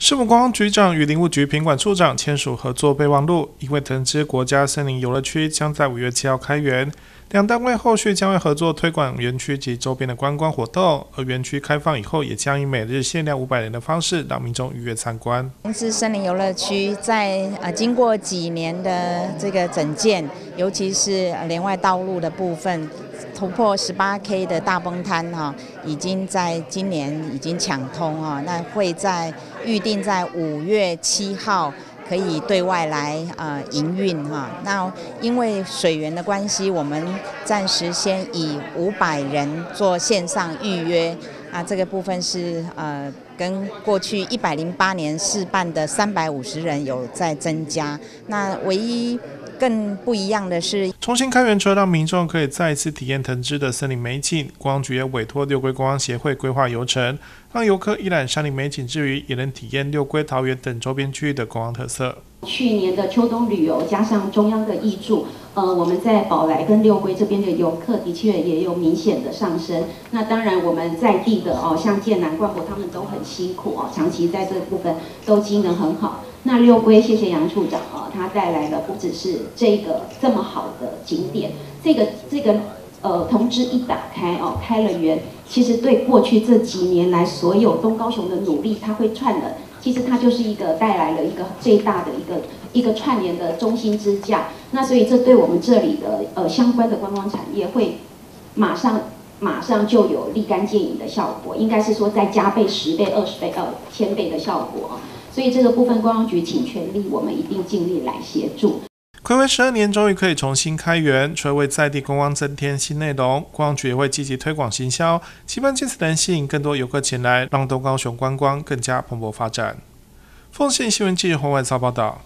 市府观光局长与林务局品管处长签署合作备忘录，因为藤枝国家森林游乐区将在5月7号开园，两单位后续将会合作推广园区及周边的观光活动，而园区开放以后，也将以每日限量500人的方式让民众预约参观。藤枝森林游乐区在经过几年的这个整建，尤其是连外道路的部分，突破18K 的大崩滩已经在今年已经抢通那会预定在5月7号。可以对外来营运那因为水源的关系，我们暂时先以500人做线上预约这个部分是跟过去108年试办的350人有在增加。那唯一更不一样的是，重新开园除了让民众可以再一次体验藤枝的森林美景，观光局也委托六龟观光协会规划游程，让游客一览山林美景之余，也能体验六龟、桃园等周边区域的观光特色。去年的秋冬旅游加上中央的挹注，我们在宝来跟六龟这边的游客的确也有明显的上升。那当然我们在地的像建南、冠博他们都很辛苦长期在这部分都经营很好。那六龟谢谢杨处长他带来了不只是这么好的景点，这个同志一打开开了园，其实对过去这几年来所有东高雄的努力，它会串了。其实它就是带来了一个最大的一个串联的中心支架。那所以这对我们这里的相关的观光产业会马上就有立竿见影的效果，应该是说再加倍10倍、20倍、1000倍的效果所以这个部分观光局请全力，我们一定尽力来协助。睽违12年，终于可以重新开园，除了为在地观光增添新内容，观光局也会积极推广行销，期盼借此能吸引更多游客前来，让东高雄观光更加蓬勃发展。凤信新闻记者黄婉超报道。